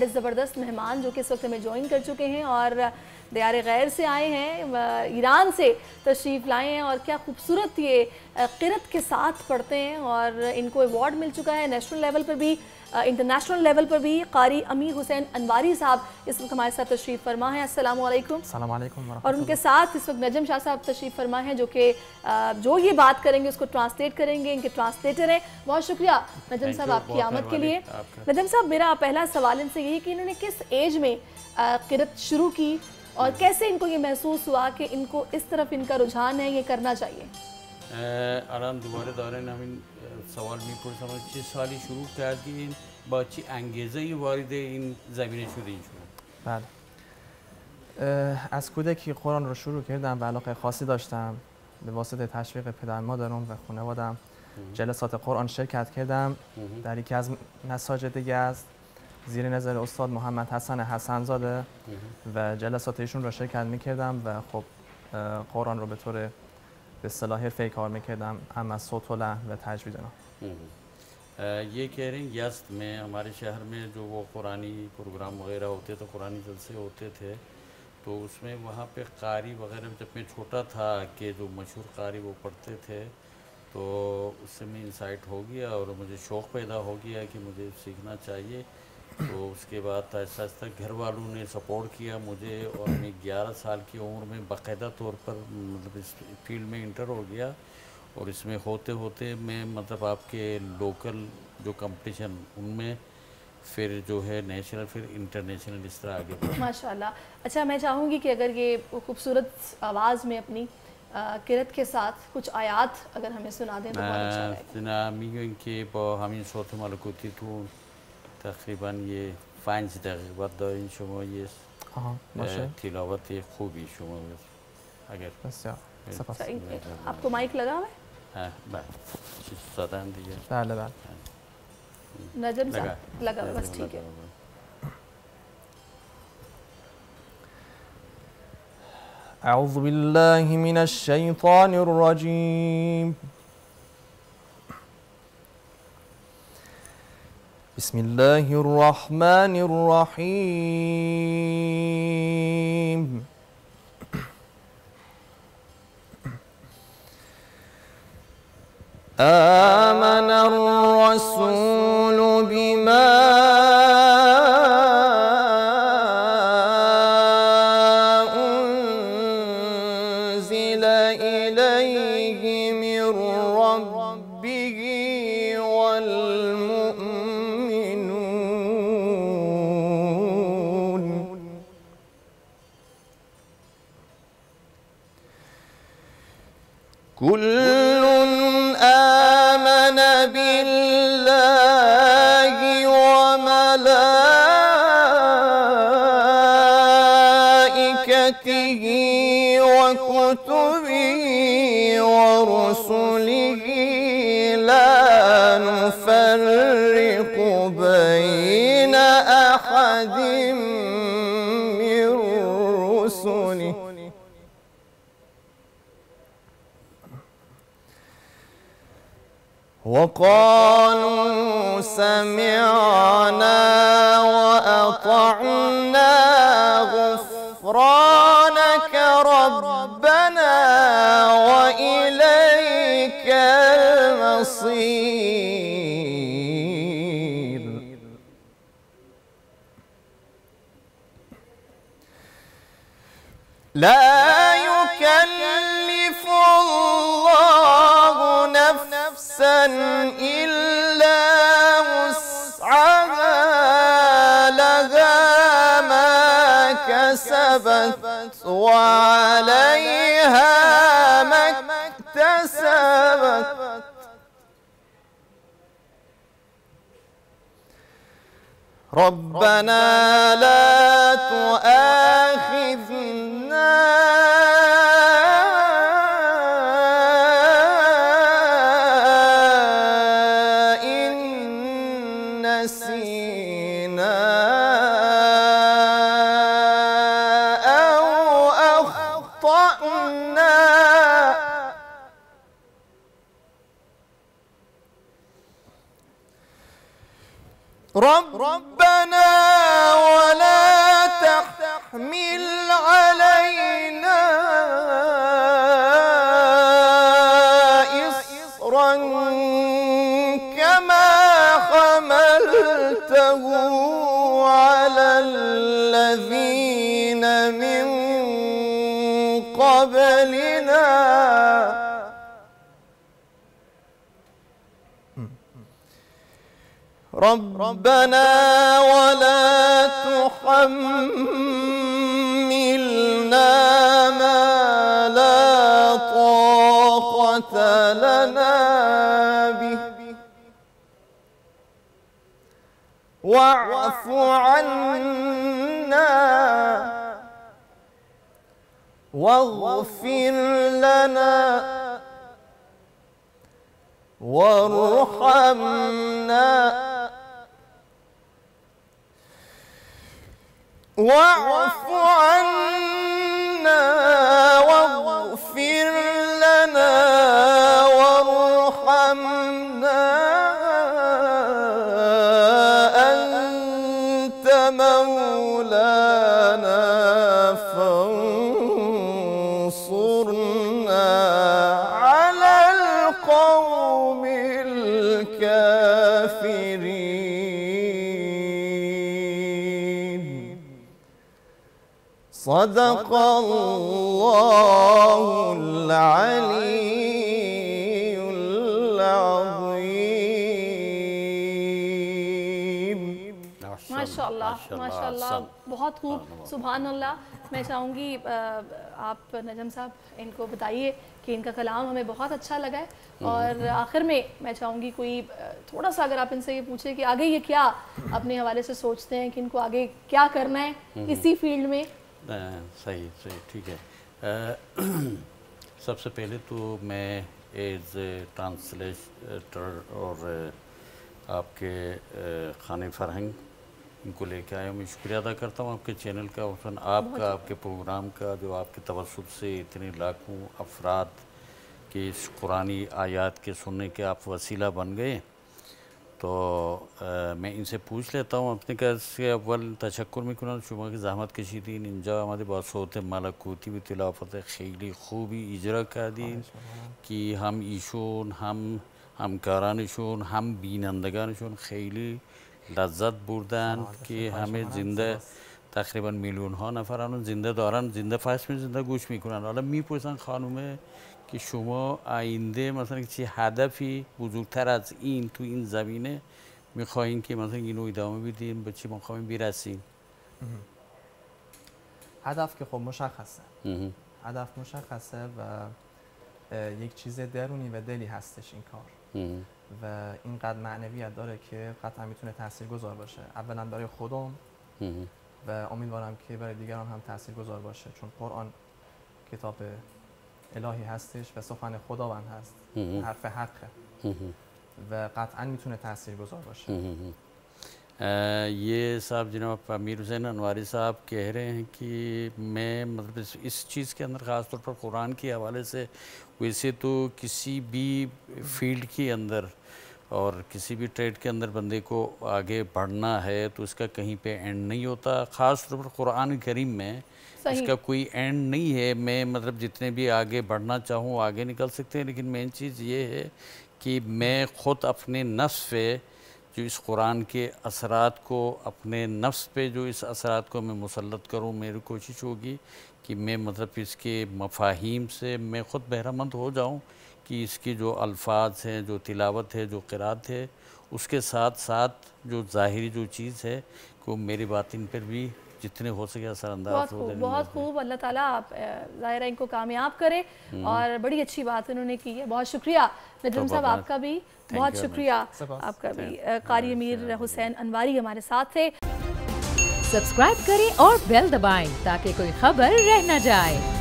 ज़बरदस्त मेहमान जो कि इस वक्त हमें ज्वाइन कर चुके हैं और दियार गैर से आए हैं, ईरान से तशरीफ़ लाए हैं और क्या खूबसूरत ये क़िरत के साथ पढ़ते हैं और इनको अवार्ड मिल चुका है नेशनल लेवल पर भी, इंटरनेशनल लेवल पर भी। कारी अमीर हुसैन अनवारी साहब इस वक्त हमारे साथ तशरीफ़ फरमा है। अस्सलाम वालेकुम। और उनके साथ इस वक्त नजम शाह साहब तशरीफ़ फरमा है जो कि जो ये बात करेंगे उसको ट्रांसलेट करेंगे, इनके ट्रांसलेटर हैं। बहुत शुक्रिया नजम साहब आपकी आमद के लिए। नजम साहब, मेरा पहला सवाल इनसे यही कि इन्होंने किस एज में क़िरत शुरू की और कैसे इनको ये महसूस हुआ कि इनको इस तरफ इनका रुझान है, ये करना चाहिए? الان دوباره دارن همین سوال میپرسم چه سالی شروع کردین با چه انگیزه‌ای وارد این زمینه شدین شما؟ بله، از کودکی قرآن رو شروع کردم و علاقه خاصی داشتم. به واسطه تشویق پدر مادرم و خانواده‌ام جلسات قرآن شرکت کردم. در یکی از مساجد دیگه است زیر نظر استاد محمد حسن حسنزاده و جلسات ایشون رو شرکت میکردم و خب قرآن رو به طور به اصطلاح حرفه‌ای کار میکردم، هم از صوت و لحن و تجوید اینا. ये कह रहे हैं यस्त में हमारे शहर में जो वो कुरानी प्रोग्राम वगैरह होते थे, कुरानी जलसे होते थे, तो उसमें वहाँ पे कारी वगैरह जब मैं छोटा था कि जो मशहूर कारी वो पढ़ते थे, तो उससे मैं इंसाइट हो गया और मुझे शौक़ पैदा हो गया कि मुझे सीखना चाहिए। तो उसके बाद आहिस्ता आहिस्ता घर वालों ने सपोर्ट किया मुझे और मैं 11 साल की उम्र में बाकायदा तौर पर मतलब इस फील्ड में इंटर हो गया और इसमें होते होते मैं मतलब आपके लोकल जो कंपटीशन उनमें फिर जो है नेशनल फिर इंटरनेशनल इस तरह आगे बढ़ा। माशाल्लाह। अच्छा, मैं चाहूँगी कि अगर ये खूबसूरत आवाज़ में अपनी क़िरत के साथ कुछ आयात अगर हमें सुना दें तो बहुत अच्छा रहेगा। میگن که با همین صوت ملکوتیتون تقریبا یه 5 دقیقه بعد دارین شما یه تلاوت خوبی شما اگر بسیار سپاس. आपको माइक लगा हुआ है؟ हाँ बस साधारण दिया। بله بله नजम साहब लगा हुआ है, बस ठीक है। أعوذ بالله من الشيطان الرجيم. بسم الله الرحمن الرحيم. آمن الرسول بما أنزل إليه من ربه والمؤمنون كل آمن بالله وملائكته وكتبه ورسله لا نفرق بين أحد من رسله وقالوا سمعنا وأطعنا غفرانك ربنا وإليك المصير. لا يكلف الله نفسا إلا وسعها لها ما كسبت وعليها ما اكتسبت. ربنا لا تؤاخذنا إن نسينا أو أخطأنا ربنا أجلنا ربنا ولا تحملنا ما لا طاقة لنا به واعف عنا واغفر لنا وارحمنا واعف عنا واغفر لنا وارحمنا أنت مولانا فانصرنا على القوم الكافرين. صدق الله العلي العظيم. माशाल्लाह माशाल्लाह, बहुत खूब, सुभान अल्लाह। मैं चाहूँगी आप नजम साहब इनको बताइए कि इनका कलाम हमें बहुत अच्छा लगा है, और आखिर में मैं चाहूँगी कोई थोड़ा सा अगर आप इनसे ये पूछे कि आगे ये क्या अपने हवाले से सोचते हैं कि इनको आगे क्या करना है इसी फील्ड में। सही सही, ठीक है। सबसे पहले तो मैं एज ट्रांसलेटर और आपके खाने फरहंग इनको लेके आया, मैं शुक्रिया अदा करता हूँ आपके चैनल का, और आपका, आपके प्रोग्राम का, जो आपके तवज्जुह से इतने लाखों अफराद के इस कुरानी आयात के सुनने के आप वसीला बन गए। तो मैं इनसे पूछ लेता हूँ अपने कैसे अव्वल तशक्कुर में कुरान शुमा की ज़हमत कशी दीन इंजा हमारे बासोत मलकूती भी तिलाफत खैली खूबी इजरा का दीन कि हम ईशून हम कारानशून हम बीनंदगानशून खैली लज्जत बुरदान कि हमें ज़िंदा तकरीबन मिलियन ها نفرانو زنده دارن زنده فاش می زنده گوش میکنن. حالا میپرسن خانم که شما آینده مثلا چه هدفی بزرگتر از این تو این زمینه میخواین که مثلا اینو ادامه بدین، به چی میخواین برسین؟ هدف که خب مشخصه، هدف مشخصه و یک چیز درونی و دلی هستش این کار و اینقدر معنویت داره که قطعا میتونه تاثیرگذار باشه. اولا برای خودم و امیدوارم که برای دیگران هم تاثیرگذار باشه، چون قرآن کتاب الهی هستش و سخن خداوند هست، حرف حقه و قطعا میتونه تاثیرگذار باشه. ये साहब जनाब अमीर हुसैन अनवारी साहब कह रहे हैं कि मैं मतलब इस चीज़ के अंदर ख़ास तौर पर कुरान के हवाले से, वैसे तो किसी भी फील्ड के अंदर और किसी भी ट्रेड के अंदर बंदे को आगे बढ़ना है तो इसका कहीं पे एंड नहीं होता। ख़ास तौर पर कुरान करीम में इसका कोई एंड नहीं है। मैं मतलब जितने भी आगे बढ़ना चाहूँ आगे निकल सकते हैं, लेकिन मेन चीज़ ये है कि मैं ख़ुद अपने नफ्स पे जो इस कुरान के असरात को, अपने नफ्स पे जो इस असरात को मैं मुसल्लत करूँ, मेरी कोशिश होगी कि मैं मतलब इसके मफाहीम से मैं ख़ुद बहरामंद हो जाऊँ कि इसके जो अल्फाज हैं, जो तिलावत है, जो क़िरात है, उसके साथ साथ जो ज़ाहिरी जो चीज़ है को मेरी बातिन पर भी जितने हो सके असरअंदाज हो। बहुत खूब, अल्लाह ताला आप ज़ाहिरा इनको कामयाब करे और बड़ी अच्छी बात इन्होंने की है। बहुत शुक्रिया नजम साहब, आपका भी बहुत शुक्रिया, आपका भी। कारी अमीर हुसैन अनवारी हमारे साथ थे। सब्सक्राइब करें और बेल दबाएं ताकि कोई खबर रह न जाए।